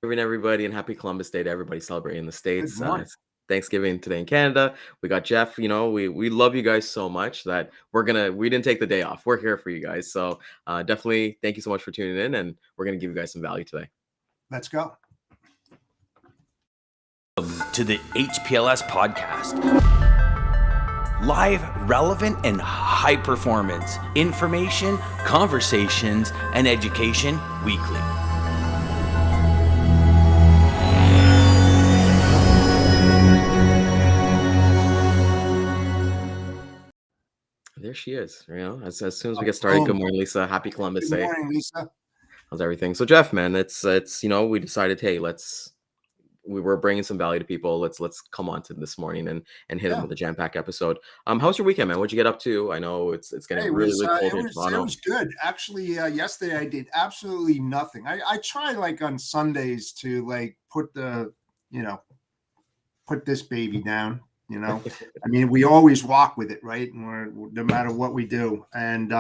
everybody, and happy Columbus Day to everybody celebrating in the Good States. morning. It's Thanksgiving today in Canada. We got Jeff. We love you guys so much that we didn't take the day off. We're here for you guys. So definitely thank you so much for tuning in, and we're gonna give you guys some value today. Let's go. To the HPLS podcast. Live, relevant, and high performance information, conversations, and education weekly. There she is. As soon as we get started. Good morning, Lisa. Happy Columbus Good Day. morning, Lisa. How's everything? So Jeff, man, it's we decided, hey, we were bringing some value to people. Let's come on to this morning and hit them Yeah. with a jam-packed episode. How's your weekend, man? What'd you get up to? I know it's getting Hey, really cold it in was Toronto. good. Actually, yesterday I did absolutely nothing. I try like on Sundays to like put this baby down. I mean, we always walk with it, right? And no matter what we do. And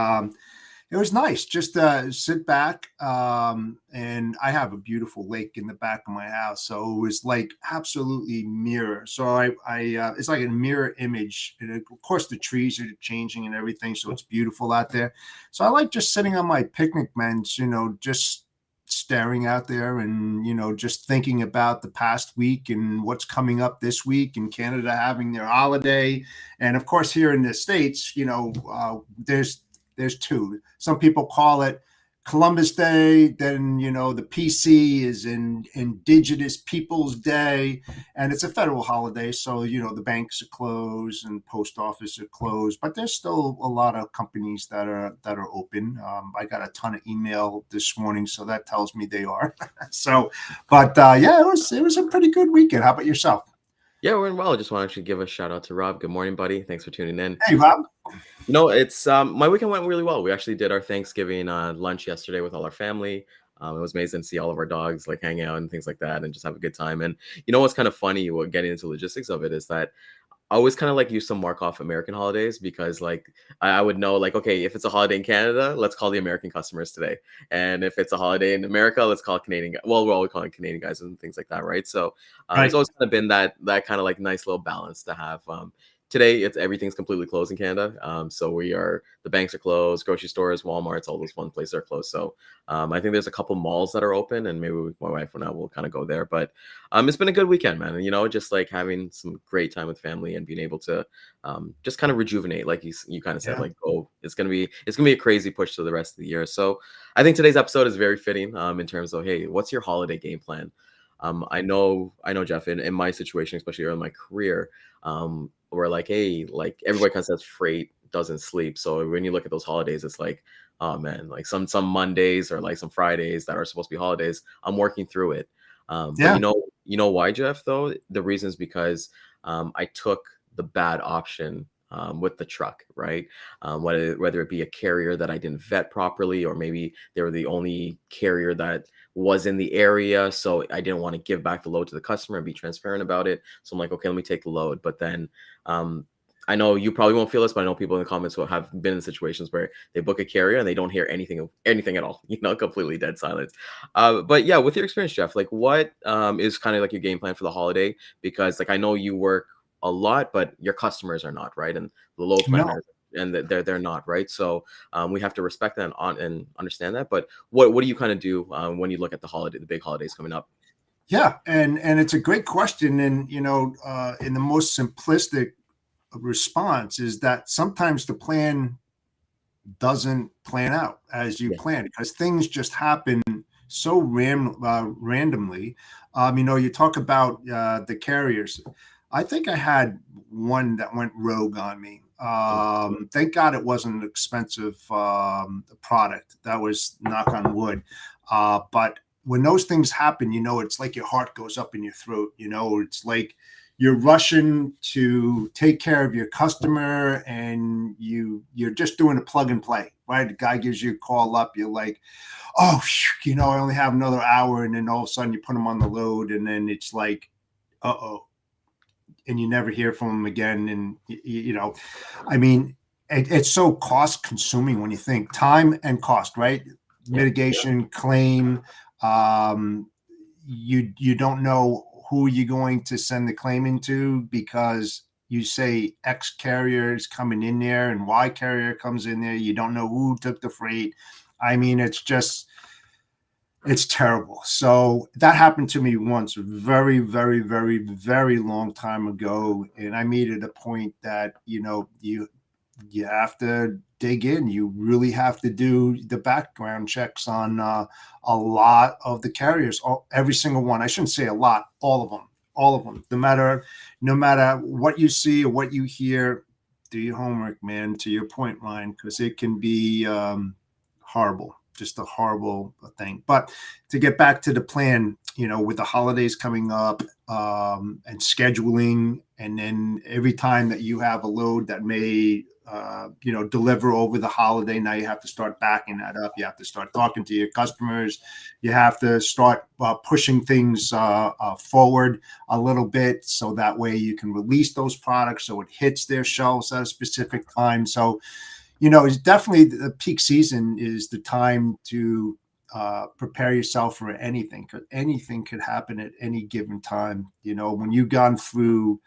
it was nice just sit back. And I have a beautiful lake in the back of my house. So it was like absolutely mirror. So I it's like a mirror image. And of course, the trees are changing and everything. So it's beautiful out there. So I like just sitting on my picnic bench, just staring out there and just thinking about the past week and what's coming up this week, and Canada having their holiday. And of course here in the States, there's two. Some people call it Columbus Day, then the PC is in Indigenous Peoples Day, and it's a federal holiday, so the banks are closed and post office are closed, but there's still a lot of companies that are open. I got a ton of email this morning, so that tells me they are. Yeah, it was a pretty good weekend. How about yourself? Yeah, we're in well. I just want to actually give a shout out to Rob. Good morning, buddy. Thanks for tuning in. Hey, Rob. It's my weekend went really well. We actually did our Thanksgiving lunch yesterday with all our family. It was amazing to see all of our dogs like hang out and things like that, and just have a good time. And what's kind of funny, getting into logistics of it, is that I always kind of like use some mark off American holidays, because like I would know, like, okay, if it's a holiday in Canada, let's call the American customers today, and if it's a holiday in America, let's call Canadian. Well, we're always calling Canadian guys and things like that, right? So it's Right. always kind of been that kind of like nice little balance to have. Today, everything's completely closed in Canada. So the banks are closed, grocery stores, Walmart's, all those fun places are closed. So I think there's a couple malls that are open, and maybe my wife and I will kind of go there. But it's been a good weekend, man. And just like having some great time with family and being able to just kind of rejuvenate, like you kind of said, Yeah. like, oh, it's gonna be a crazy push to the rest of the year. So I think today's episode is very fitting in terms of, hey, what's your holiday game plan? I know, Jeff, in my situation, especially early in my career, where like, hey, like everybody kind of says freight doesn't sleep. So when you look at those holidays, it's like, oh man, like some Mondays or like some Fridays that are supposed to be holidays, I'm working through it. But Yeah. why, Jeff, though? The reason is because I took the bad option with the truck, right? Whether it be a carrier that I didn't vet properly, or maybe they were the only carrier that was in the area. So I didn't want to give back the load to the customer and be transparent about it. So I'm like, okay, let me take the load. But then I know you probably won't feel this, but I know people in the comments who have been in situations where they book a carrier and they don't hear anything at all, completely dead silence. But yeah, with your experience, Jeff, like what is kind of like your game plan for the holiday? Because like I know you work a lot, but your customers are not, right? And the load No. planners, and they're not, right? So we have to respect that and understand that. But what do you kind of do when you look at the big holidays coming up? Yeah, and it's a great question, and in the most simplistic response is that sometimes the plan doesn't plan out as you Yeah. plan, because things just happen so randomly. You talk about the carriers. I think I had one that went rogue on me. Thank God it wasn't an expensive product. That was, knock on wood. But when those things happen, it's like your heart goes up in your throat. It's like you're rushing to take care of your customer, and you're just doing a plug and play, right? The guy gives you a call up, you're like, oh, I only have another hour, and then all of a sudden you put them on the load, and then it's like, uh-oh, and you never hear from them again. And I mean, it's so cost consuming when you think time and cost, right? Yeah. Mitigation, claim, um, you don't know who you're going to send the claim into, because you say X carrier is coming in there and Y carrier comes in there. You don't know who took the freight. I mean, it's terrible. So that happened to me once, very, very, very, very long time ago. And I made it a point that, you have to dig in. You really have to do the background checks on a lot of the carriers, every single one. I shouldn't say a lot, all of them. No matter what you see or what you hear, do your homework, man. To your point, Ryan, because it can be horrible, just a horrible thing. But to get back to the plan, with the holidays coming up, and scheduling, and then every time that you have a load that may deliver over the holiday, now you have to start backing that up. You have to start talking to your customers. You have to start pushing things forward a little bit, so that way you can release those products so it hits their shelves at a specific time. So, it's definitely the peak season is the time to prepare yourself for anything, because anything could happen at any given time. When you've gone through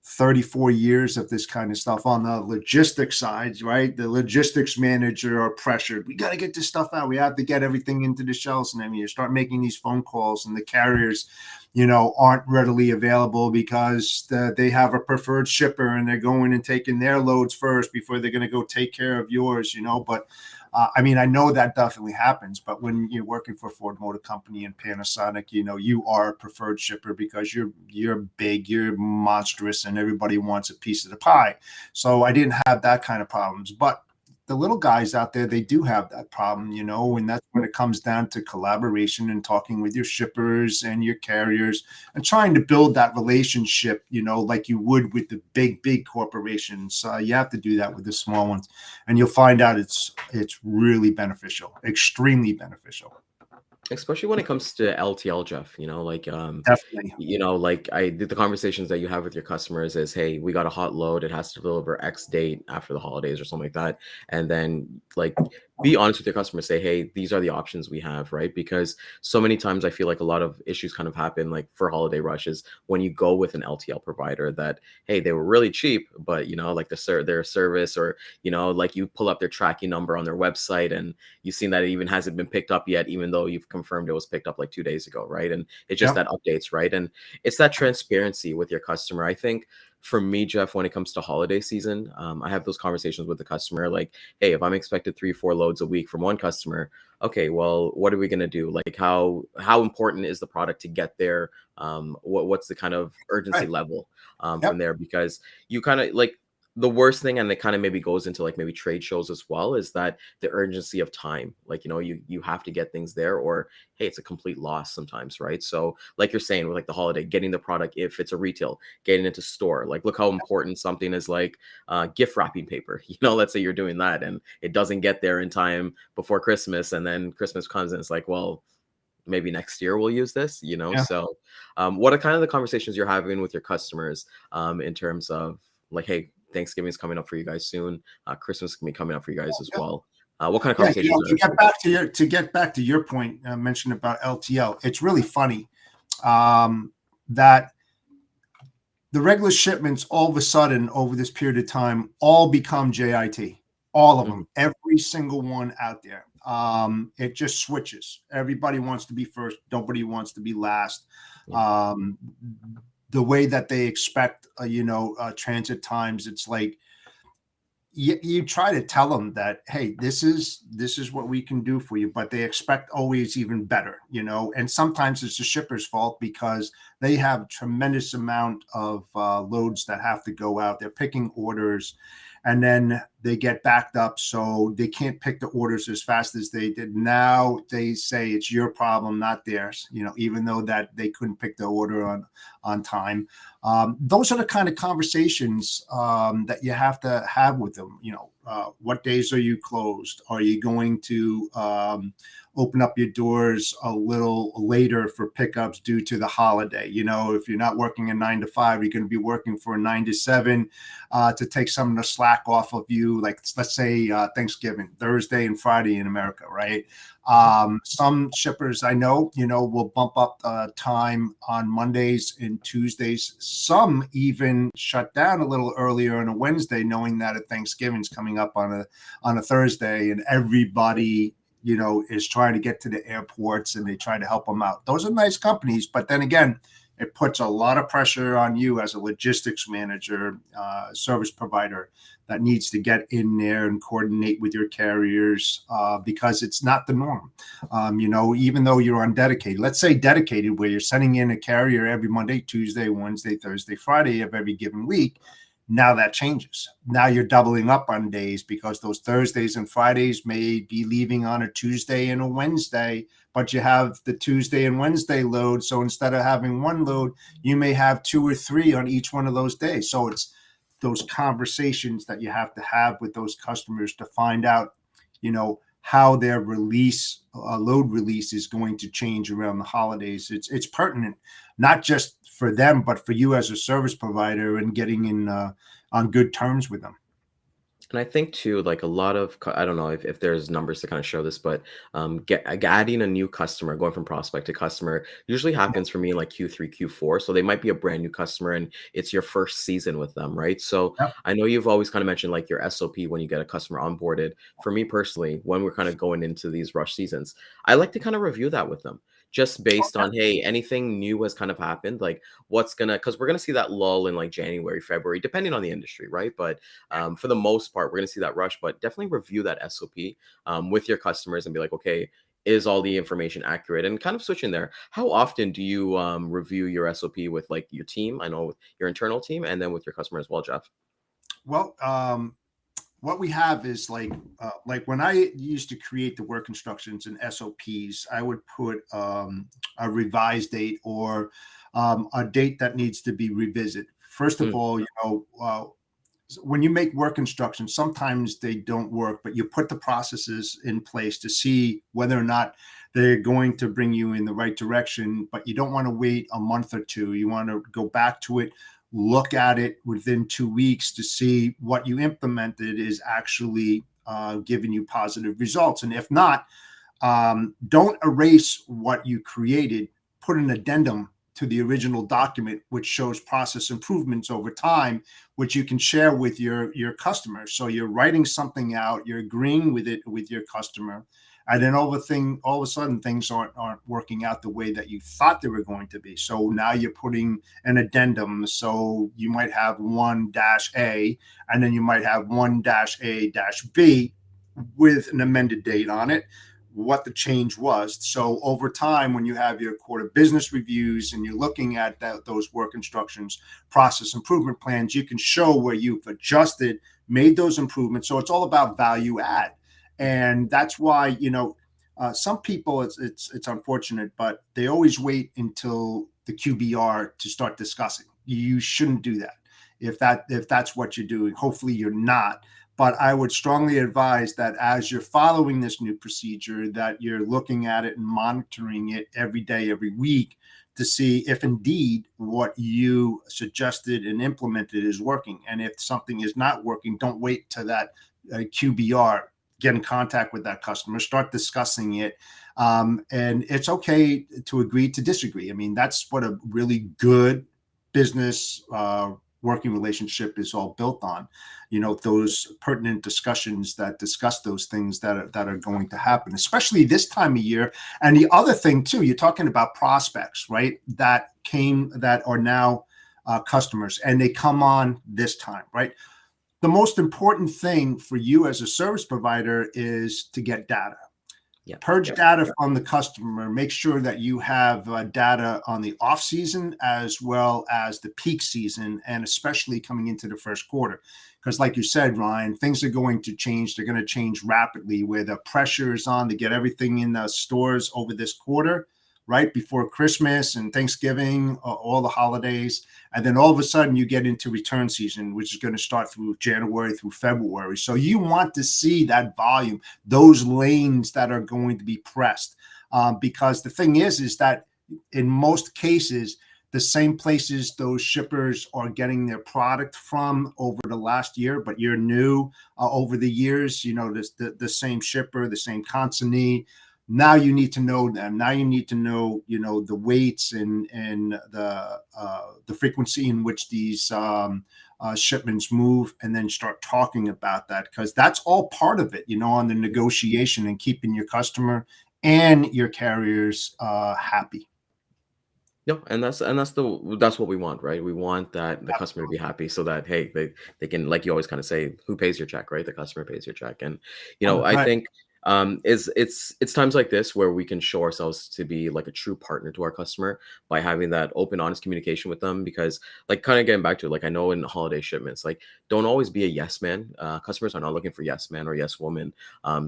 34 years of this kind of stuff on the logistics side, right? The logistics manager are pressured. We got to get this stuff out. We have to get everything into the shelves. And then you start making these phone calls, and the carriers, aren't readily available because they have a preferred shipper, and they're going and taking their loads first before they're going to go take care of yours, But I know that definitely happens, but when you're working for Ford Motor Company and Panasonic, you are a preferred shipper because you're big, you're monstrous, and everybody wants a piece of the pie. So I didn't have that kind of problems, but the little guys out there, they do have that problem, and that's when it comes down to collaboration and talking with your shippers and your carriers and trying to build that relationship, like you would with the big corporations. You have to do that with the small ones, and you'll find out it's really beneficial, extremely beneficial. Especially when it comes to LTL, Jeff, Definitely. like I did the conversations that you have with your customers is, hey, we got a hot load. It has to deliver X date after the holidays or something like that. And then be honest with your customers, say, hey, these are the options we have, right? Because so many times I feel like a lot of issues kind of happen like for holiday rushes when you go with an LTL provider that, hey, they were really cheap, but like their service, or, like you pull up their tracking number on their website and you've seen that it even hasn't been picked up yet, even though you've confirmed it was picked up like 2 days ago, right? And it's just Yep. that updates, right? And it's that transparency with your customer. I think for me, Jeff, when it comes to holiday season, I have those conversations with the customer like, hey, if I'm expected 3-4 loads a week from one customer, okay, well, what are we going to do? Like how important is the product to get there? What's the kind of urgency Right. level from Yep. there? Because you kind of like the worst thing, and it kind of maybe goes into like maybe trade shows as well, is that the urgency of time. Like, you have to get things there, or hey, it's a complete loss sometimes, right? So like you're saying with like the holiday, getting the product, if it's a retail, getting into store, like look how important something is like gift wrapping paper. Let's say you're doing that and it doesn't get there in time before Christmas, and then Christmas comes and it's like, well, maybe next year we'll use this. Yeah. So what are kind of the conversations you're having with your customers in terms of like, hey, Thanksgiving is coming up for you guys soon. Christmas can be coming up for you guys as Yeah. well. What kind of Yeah, conversations to get back to your point, mentioned about LTL, it's really funny that the regular shipments all of a sudden over this period of time all become JIT, all of Mhm. them, every single one out there. It just switches. Everybody wants to be first. Nobody wants to be last. Yeah. Um, the way that they expect, transit times, it's like you try to tell them that, hey, this is what we can do for you, but they expect always even better, and sometimes it's the shipper's fault because they have a tremendous amount of loads that have to go out. They're picking orders, and then they get backed up, so they can't pick the orders as fast as they did. Now they say it's your problem, not theirs, even though that they couldn't pick the order on time. Those are the kind of conversations that you have to have with them. What days are you closed? Are you going to open up your doors a little later for pickups due to the holiday. If you're not working a 9 to 5, you're going to be working for a 9 to 7 to take some of the slack off of you. Like, let's say Thanksgiving, Thursday and Friday in America, right? Some shippers I know, will bump up time on Mondays and Tuesdays. Some even shut down a little earlier on a Wednesday, knowing that Thanksgiving's coming up on a Thursday, and everybody, is trying to get to the airports, and they try to help them out. Those are nice companies, but then again, it puts a lot of pressure on you as a logistics manager, service provider that needs to get in there and coordinate with your carriers because it's not the norm. Even though you're on dedicated, let's say dedicated, where you're sending in a carrier every Monday, Tuesday, Wednesday, Thursday, Friday of every given week. Now that changes. Now you're doubling up on days because those Thursdays and Fridays may be leaving on a Tuesday and a Wednesday, but you have the Tuesday and Wednesday load. So instead of having one load, you may have 2 or 3 on each one of those days. So it's those conversations that you have to have with those customers to find out, how their load release is going to change around the holidays. It's pertinent, not just for them, but for you as a service provider, and getting in on good terms with them. And I think too, like a lot of, I don't know if there's numbers to kind of show this, but adding a new customer, going from prospect to customer, usually happens for me in like Q3, Q4. So they might be a brand new customer and it's your first season with them, right? So Yep. I know you've always kind of mentioned like your SOP when you get a customer onboarded. For me personally, when we're kind of going into these rush seasons, I like to kind of review that with them. Just based on, hey, anything new has kind of happened, like because we're gonna see that lull in like January, February, depending on the industry, right? But for the most part, we're going to see that rush, but definitely review that SOP with your customers and be like, okay, is all the information accurate? And kind of switching there. How often do you review your SOP with like your team? I know with your internal team, and then with your customer as well, Jeff. Well, what we have is like when I used to create the work instructions and SOPs, I would put a revised date or a date that needs to be revisited. First of all, when you make work instructions, sometimes they don't work, but you put the processes in place to see whether or not they're going to bring you in the right direction. But you don't want to wait a month or two. You want to go back to it, look at it within 2 weeks to see what you implemented is actually giving you positive results. And if not, don't erase what you created, put an addendum to the original document, which shows process improvements over time, which you can share with your customers. So you're writing something out, you're agreeing with it with your customer, and then all of a sudden things aren't working out the way that you thought they were going to be. So now you're putting an addendum. So you might have 1-A, and then you might have 1-A-B with an amended date on it, what the change was. So over time, when you have your quarter business reviews and you're looking at those work instructions, process improvement plans, you can show where you've adjusted, made those improvements. So it's all about value add. And that's why, some people, it's unfortunate, but they always wait until the QBR to start discussing. You shouldn't do that. If that's what you're doing, hopefully you're not. But I would strongly advise that as you're following this new procedure, that you're looking at it and monitoring it every day, every week, to see if indeed what you suggested and implemented is working. And if something is not working, don't wait to that QBR. Get in contact with that customer, start discussing it. And it's okay to agree to disagree. I mean, that's what a really good business working relationship is all built on, those pertinent discussions that discuss those things that are going to happen, especially this time of year. And the other thing too, you're talking about prospects, right? That are now customers, and they come on this time, right? The most important thing for you as a service provider is to get data. Purge data from the customer. Make sure that you have data on the off season as well as the peak season, and especially coming into the first quarter. Because like you said, Ryan, things are going to change. They're going to change rapidly, where the pressure is on to get everything in the stores over this quarter. right before Christmas and Thanksgiving, all the holidays. And then all of a sudden you get into return season, which is going to start through January through February. So you want to see that volume, those lanes that are going to be pressed. Because the thing is that in most cases, the same places those shippers are getting their product from over the last year, but you're new over the years, the same shipper, the same consignee. Now you need to know them. Now you need to know, the weights and the frequency in which these shipments move, and then start talking about that, because that's all part of it, on the negotiation and keeping your customer and your carriers happy. No, and that's what we want, right? We want that the customer to be happy, so that hey, they can, like you always kind of say, who pays your check, right? The customer pays your check. And I Right. think is it's times like this where we can show ourselves to be like a true partner to our customer by having that open, honest communication with them. Because like, kind of getting back to it, like, I know in holiday shipments, like, don't always be a yes man. Customers are not looking for yes man or yes woman.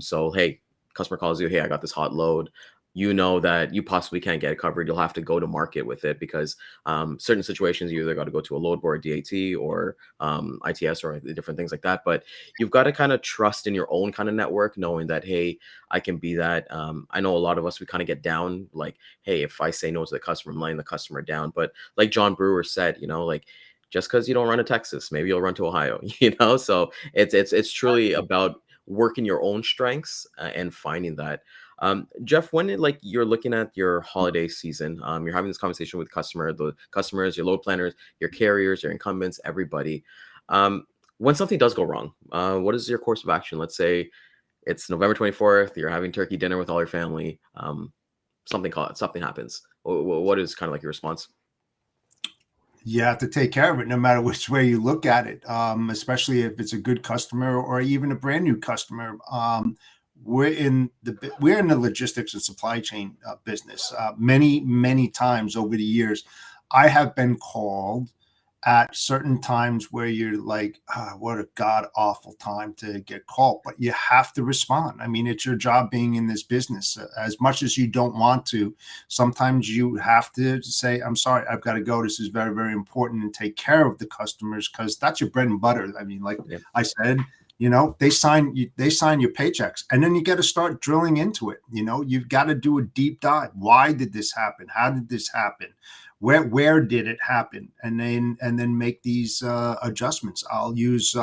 So hey, customer calls you, hey, I got this hot load, that you possibly can't get it covered. You'll have to go to market with it, because certain situations you either got to go to a load board, DAT, or ITS, or different things like that. But you've got to kind of trust in your own kind of network, knowing that, hey, I can be that. I know a lot of us, we kind of get down, like, hey, if I say no to the customer, I'm letting the customer down. But like John Brewer said, like, just because you don't run to Texas, maybe you'll run to Ohio. So it's truly about working your own strengths, and finding that. Jeff, when like you're looking at your holiday season, you're having this conversation with the customers, your load planners, your carriers, your incumbents, everybody. When something does go wrong, what is your course of action? Let's say it's November 24th, you're having turkey dinner with all your family. Something happens. What is kind of like your response? You have to take care of it no matter which way you look at it, especially if it's a good customer or even a brand new customer. We're in the logistics and supply chain business. Many times over the years, I have been called at certain times where you're like, what a god awful time to get called, but you have to respond. I mean, it's your job being in this business. As much as you don't want to, sometimes you have to say, I'm sorry, I've got to go. This is very, very important, and take care of the customers, because that's your bread and butter. I mean, like Yeah. I said, they sign your paychecks, and then you got to start drilling into it. You've got to do a deep dive. Why did this happen? How did this happen? Where did it happen? And then make these adjustments. I'll use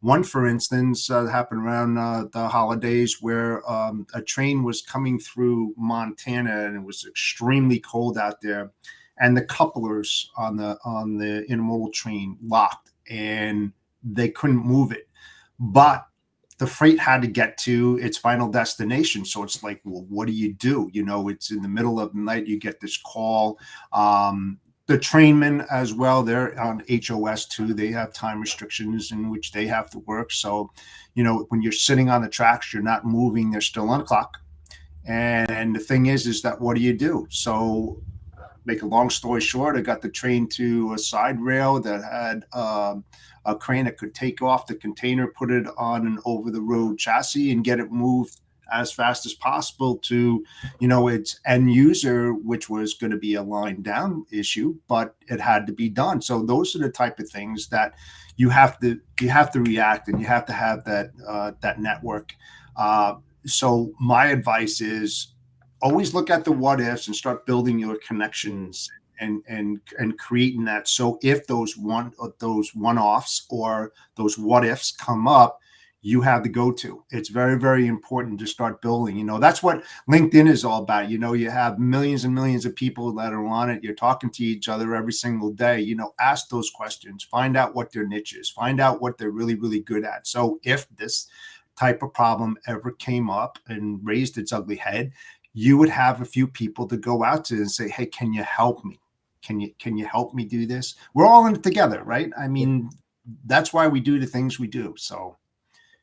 one, for instance, that happened around the holidays, where a train was coming through Montana, and it was extremely cold out there, and the couplers on the intermodal train locked, and they couldn't move it. But the freight had to get to its final destination. So it's like, well, what do? It's in the middle of the night. You get this call. The trainmen as well, they're on HOS too. They have time restrictions in which they have to work. So, when you're sitting on the tracks, you're not moving. They're still on the clock. And the thing is that what do you do? So, make a long story short, I got the train to a side rail that had a crane that could take off the container, put it on an over-the-road chassis, and get it moved as fast as possible to, its end user, which was going to be a line down issue, but it had to be done. So those are the type of things that you have to react, and you have to have that network. So my advice is, always look at the what ifs and start building your connections and creating that. So if those one-offs or those what ifs come up, you have the go-to. It's very, very important to start building. That's what LinkedIn is all about. You have millions and millions of people that are on it. You're talking to each other every single day. Ask those questions, find out what their niche is, find out what they're really, really good at. So if this type of problem ever came up and raised its ugly head, you would have a few people to go out to and say, hey, can you help me? Can you help me do this? We're all in it together, right? I mean, that's why we do the things we do. So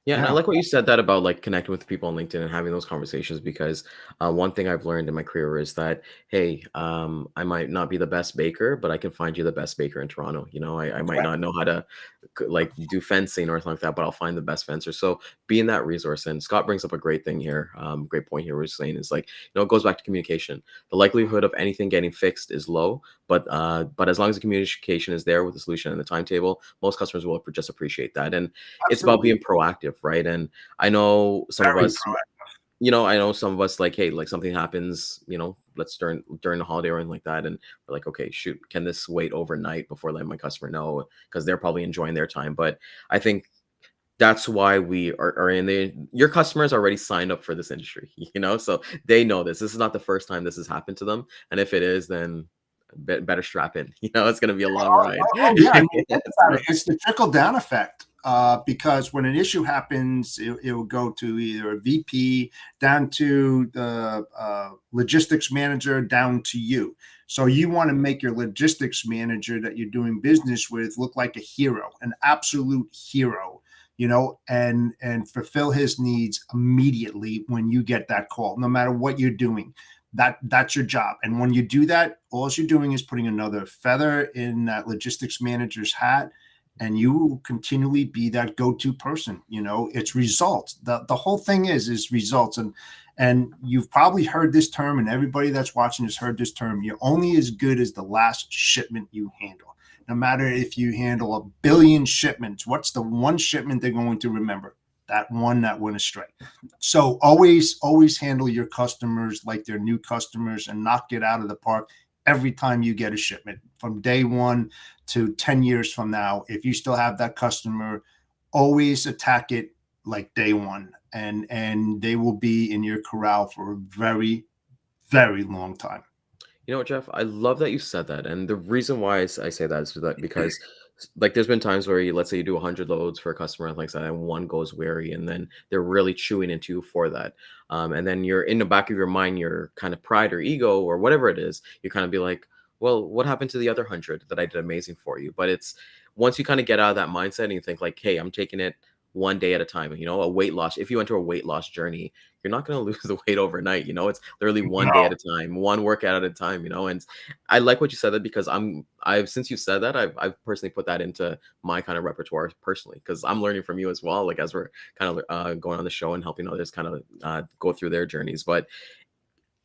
Yeah, and I Yeah, like what you said that about like connecting with people on LinkedIn and having those conversations because one thing I've learned in my career is that hey, I might not be the best baker, but I can find you the best baker in Toronto. You know, I might not know how to like do fencing or something like that, but I'll find the best fencer. So being that resource, and Scott brings up a great thing here, great point here. We're saying is like it goes back to communication. The likelihood of anything getting fixed is low, but as long as the communication is there with the solution and the timetable, most customers will just appreciate that. And it's about absolutely. being proactive, right? And I know some of Very us, proactive. I know some of us like, hey, like something happens, let's during the holiday or anything like that, and we're like, okay, shoot, can this wait overnight before letting my customer know because they're probably enjoying their time. But I think that's why we are in the your customers already signed up for this industry, so they know this. This is not the first time this has happened to them, and if it is, then better strap in. It's going to be a long ride. Oh, yeah. I mean, think about So, it. It's the trickle down effect. Because when an issue happens, it will go to either a VP, down to the logistics manager, down to you. So you want to make your logistics manager that you're doing business with look like a hero, an absolute hero, and fulfill his needs immediately when you get that call, no matter what you're doing. That's your job. And when you do that, all you're doing is putting another feather in that logistics manager's hat, and you will continually be that go-to person. It's results. The whole thing is results. And you've probably heard this term, and everybody that's watching has heard this term. You're only as good as the last shipment you handle. No matter if you handle 1 billion shipments, what's the one shipment they're going to remember? That one that went astray. So always handle your customers like they're new customers and knock it out of the park every time you get a shipment from day one to 10 years from now. If you still have that customer, always attack it like day one, and they will be in your corral for a very, very long time. You know what, Jeff? I love that you said that. And the reason why I say that is that because like there's been times where let's say you do 100 loads for a customer like that, and one goes wary, and then they're really chewing into you for that. And then you're in the back of your mind, your kind of pride or ego or whatever it is, you kind of be like, well, what happened to the other 100 that I did amazing for you? But it's once you kind of get out of that mindset and you think like, hey, I'm taking it one day at a time, a weight loss. If you enter a weight loss journey, you're not going to lose the weight overnight. It's literally one day at No, a time, one workout at a time. And I like what you said that because I've since you said that I've personally put that into my kind of repertoire personally because I'm learning from you as well. Like as we're kind of going on the show and helping others kind of go through their journeys, but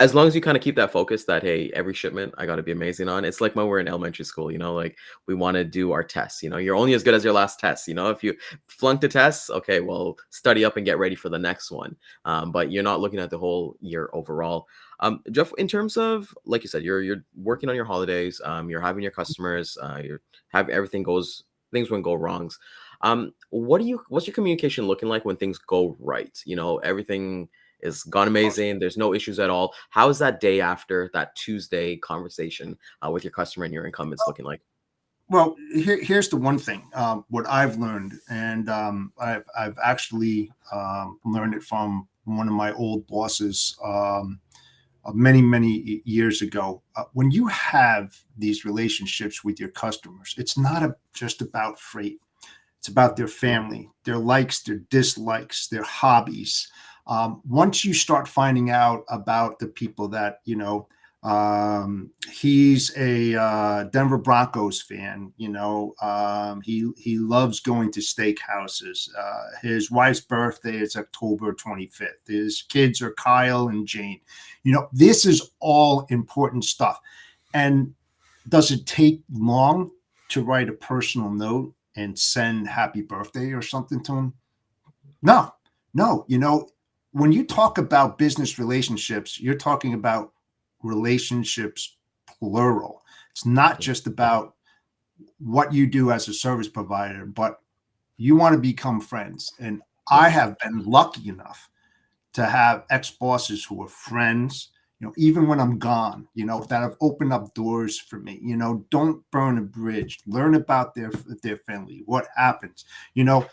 as long as you kind of keep that focus that hey, every shipment I got to be amazing on. It's like when we're in elementary school, like we want to do our tests. You're only as good as your last test. If you flunk the tests, okay, well, study up and get ready for the next one. But you're not looking at the whole year overall. Jeff, in terms of like you said, you're working on your holidays. You're having your customers. You're having everything goes things when go wrongs. What's your communication looking like when things go right? Everything is gone amazing. There's no issues at all. How is that day after that Tuesday conversation with your customer and your incumbents looking like? well, here's the one thing. What I've learned, and I've actually learned it from one of my old bosses many years ago. When you have these relationships with your customers, it's not just about freight. It's about their family, their likes, their dislikes, their hobbies. Once you start finding out about the people that, he's a Denver Broncos fan, he loves going to steakhouses. His wife's birthday is October 25th. His kids are Kyle and Jane. This is all important stuff. And does it take long to write a personal note and send happy birthday or something to him? No, no. When you talk about business relationships, you're talking about relationships plural. It's not just about what you do as a service provider, but you want to become friends. And Yeah. I have been lucky enough to have ex-bosses who are friends, even when I'm gone, that have opened up doors for me. Don't burn a bridge. Learn about their family, what happens.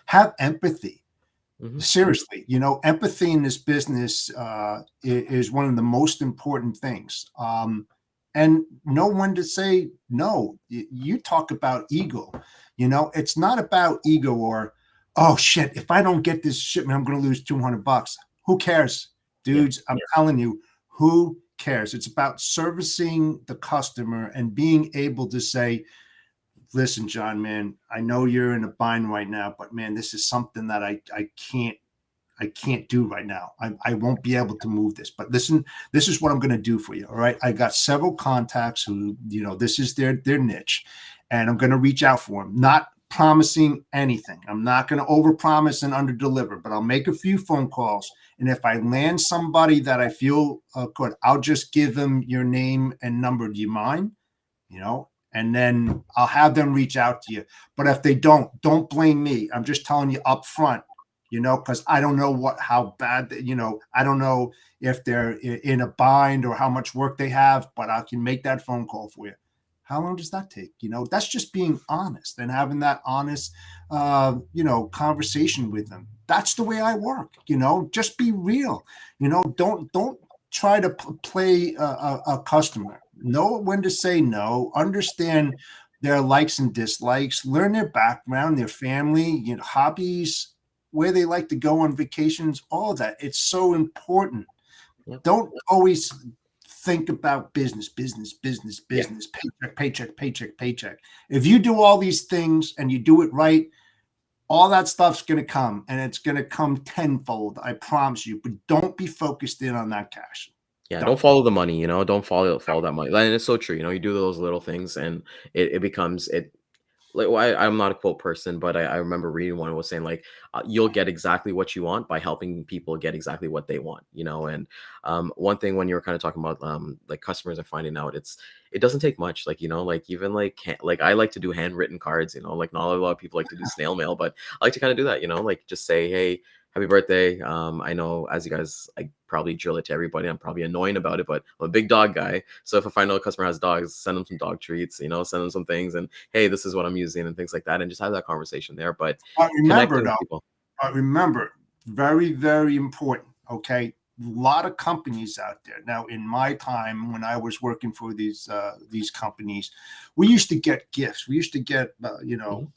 Have empathy. Hmm. Seriously, empathy in this business is one of the most important things. And know when to say no. You talk about ego. It's not about ego or oh shit, if I don't get this shipment, I'm going to lose $200. Who cares, Yeah. dudes? I'm telling you, who cares? It's about servicing the customer and being able to say, listen, John, man, I know you're in a bind right now, but man, this is something that I can't do right now. I won't be able to move this. But listen, this is what I'm going to do for you. All right. I got several contacts who, this is their niche, and I'm going to reach out for them. Not promising anything. I'm not going to overpromise and underdeliver, but I'll make a few phone calls. And if I land somebody that I feel good, I'll just give them your name and number. Do you mind? And then I'll have them reach out to you. But if they don't blame me. I'm just telling you up front, because I don't know how bad, I don't know if they're in a bind or how much work they have, but I can make that phone call for you. How long does that take? That's just being honest and having that honest, conversation with them. That's the way I work, just be real, don't try to play a customer. Know when to say no, understand their likes and dislikes, learn their background, their family, hobbies, where they like to go on vacations, all of that. It's so important. Yep. Don't always think about business, Yeah. paycheck. If you do all these things and you do it right, all that stuff's going to come, and it's going to come tenfold. I promise you, but don't be focused in on that cash. Yeah, Don't. don't follow the money, don't follow that money. And it's so true, you do those little things and it becomes it like well, I'm not a quote person, but I remember reading one was saying like you'll get exactly what you want by helping people get exactly what they want, and one thing when you were kind of talking about like customers are finding out it doesn't take much, like like even like like I like to do handwritten cards, like not a lot of people like to do snail mail, but I like to kind of do that, like just say, hey, happy birthday. I know as you guys, I probably drill it to everybody. I'm probably annoying about it, but I'm a big dog guy. So if I find out a customer has dogs, send them some dog treats, send them some things and hey, this is what I'm using and things like that. And just have that conversation there. But Remember connecting with though, people. remember, very, very important. Okay. A lot of companies out there. Now, in my time when I was working for these companies, we used to get gifts. We used to get, Mhm.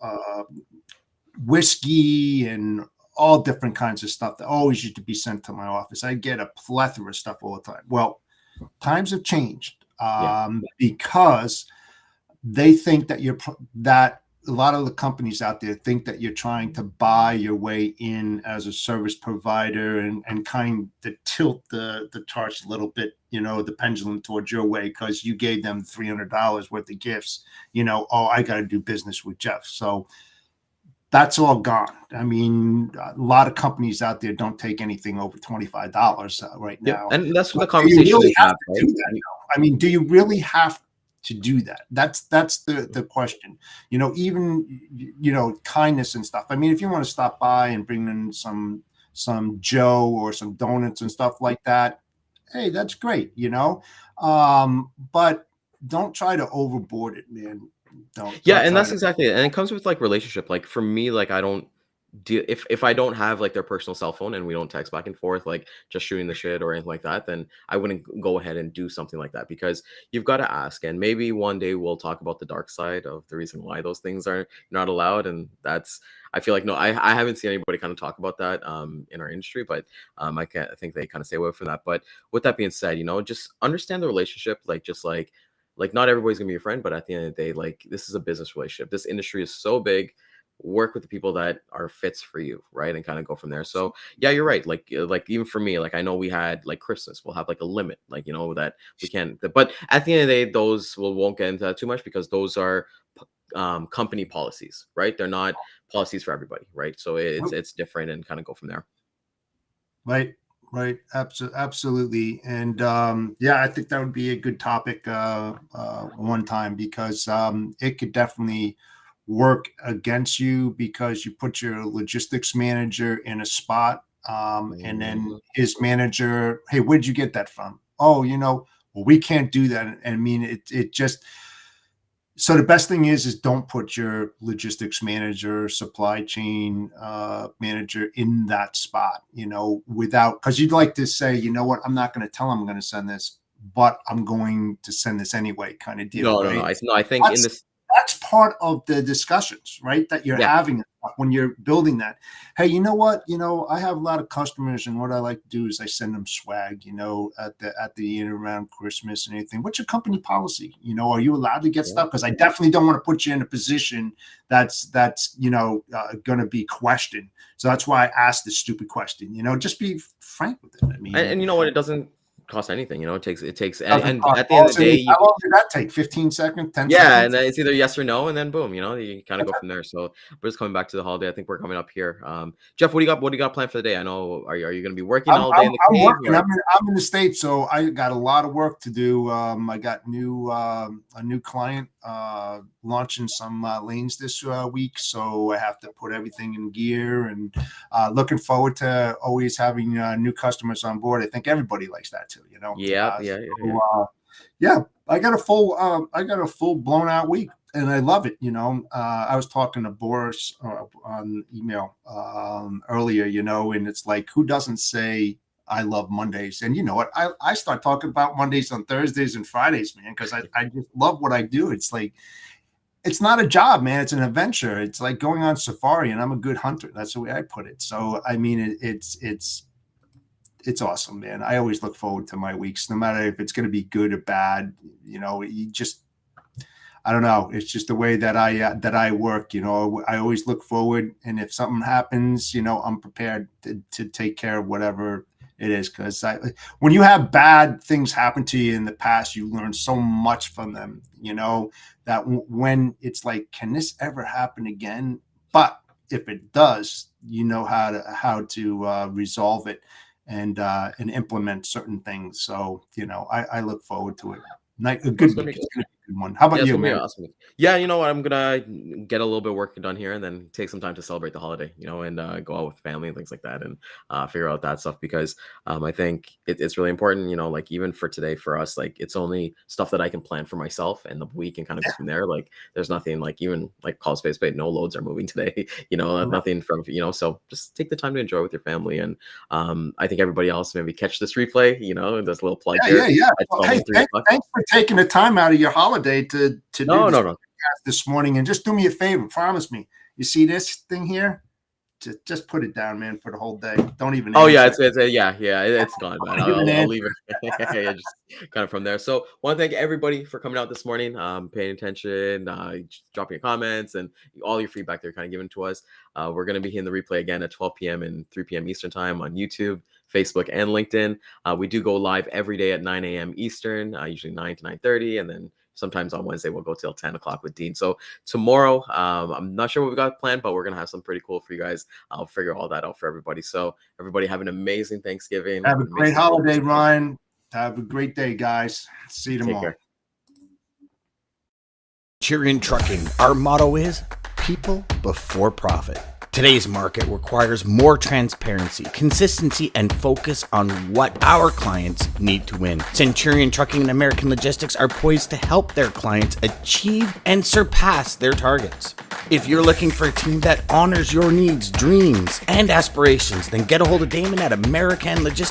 whiskey and all different kinds of stuff that always used to be sent to my office. I get a plethora of stuff all the time. Well, times have changed Yeah. because they think that a lot of the companies out there think that you're trying to buy your way in as a service provider and kind of tilt the torch a little bit, the pendulum towards your way because you gave them $300 worth of gifts. Oh, I got to do business with Jeff. So that's all gone. I mean, a lot of companies out there don't take anything over $25 right Yep. now. And that's what But the do you conversation really we have have, to do right? that now? I mean, do you really have to do that? That's the question. Even kindness and stuff. I mean, if you want to stop by and bring in some Joe or some donuts and stuff like that, hey, that's great. But don't try to overboard it, man. Yeah, Don't and try that's to. exactly it. And it comes with like relationship. Like for me, like I don't do if I don't have like their personal cell phone and we don't text back and forth, like just shooting the shit or anything like that, then I wouldn't go ahead and do something like that because you've got to ask. And maybe one day we'll talk about the dark side of the reason why those things are not allowed. And that's I feel like no, I haven't seen anybody kind of talk about that in our industry, but I think they kind of stay away from that. But with that being said, just understand the relationship, like just like not everybody's gonna be your friend, but at the end of the day, like this is a business relationship. This industry is so big. Work with the people that are fits for you, right? And kind of go from there. So yeah, you're right. Like even for me, like I know we had like Christmas, we'll have like a limit, like that we can't. But at the end of the day, those won't get into that too much because those are company policies, right? They're not policies for everybody, right? So it's different and kind of go from there. Right, right, absolutely, and yeah, I think that would be a good topic one time because it could definitely work against you because you put your logistics manager in a spot, and then Mhm. his manager, hey, where'd you get that from? Oh, well, we can't do that. And I mean, it just so the best thing is don't put your logistics manager, supply chain manager in that spot, without because you'd like to say, you know what, I'm not going to tell them I'm going to send this, but I'm going to send this anyway, kind of deal, No, no, no. right? I think in That's this, that's part of the discussions, right? That you're yeah, having when you're building that. Hey, you know what? I have a lot of customers, and what I like to do is I send them swag, at the end around Christmas and anything. What's your company policy? Are you allowed to get stuff? Because I definitely don't want to put you in a position that's going to be questioned. So that's why I asked this stupid question. Just be frank with it. I mean, and you know what? It doesn't cost anything. It takes, and doesn't at cost the end of the day, how long did that take? 15 seconds, 10 yeah, seconds? and then it's either yes or no, and then boom, you kind of go from there. So we're just coming back to the holiday. I think we're coming up here. Jeff, what do you got? What do you got planned for the day? I know, are you going to be working all day in the I'm cave? working. I'm in the States, so I got a lot of work to do. I got a new client launching some lanes this week, so I have to put everything in gear, and looking forward to always having new customers on board. I think everybody likes that too, Yeah. Yeah, I got a full blown out week, and I love it. I was talking to Boris on email earlier, and it's like, who doesn't say I love Mondays? And you know what? I start talking about Mondays on Thursdays and Fridays, man, because I just love what I do. It's like, it's not a job, man. It's an adventure. It's like going on safari, and I'm a good hunter. That's the way I put it. So, I mean, it's awesome, man. I always look forward to my weeks, no matter if it's going to be good or bad. I don't know. It's just the way that I work. I always look forward, and if something happens, I'm prepared to take care of whatever it is. Because when you have bad things happen to you in the past, you learn so much from them. That when it's like, can this ever happen again? But if it does, you know how to resolve it and implement certain things. So, I look forward to it. A good week. It's gonna be a good one. How about you, man? Awesome. Yeah, you know what? I'm gonna get a little bit of work done here, and then take some time to celebrate the holiday, and go out with family and things like that, and figure out that stuff, because I think it's really important, like even for today for us, like it's only stuff that I can plan for myself, and the week and kind of go from there. Like there's nothing, like even like call space paid, no loads are moving today, nothing from, so just take the time to enjoy with your family. And I think everybody else maybe catch this replay, there's a little plug here. Yeah. Well, hey, thanks for taking the time out of your holiday to do no. this morning. And just do me a favor, promise me. You see this thing here? Just put it down, man, for the whole day. Don't even. Oh yeah, it's gone, man. I'll leave it. Yeah, just kind of from there. So want to thank everybody for coming out this morning, paying attention, dropping your comments, and all your feedback they're kind of giving to us. We're going to be hitting the replay again at 12 p.m. and 3 p.m. Eastern time on YouTube, Facebook, and LinkedIn. We do go live every day at 9 a.m. Eastern, usually 9 to 9:30, and then sometimes on Wednesday we'll go till 10 o'clock with Dean. So tomorrow, I'm not sure what we got planned, but we're gonna have something pretty cool for you guys. I'll figure all that out for everybody. So everybody have an amazing Thanksgiving. Have a great holiday, Ryan. Have a great day, guys. See you tomorrow. Centurion Trucking, our motto is people before profit. Today's market requires more transparency, consistency, and focus on what our clients need to win. Centurion Trucking and American Logistics are poised to help their clients achieve and surpass their targets. If you're looking for a team that honors your needs, dreams, and aspirations, then get a hold of Daman at American Logistics.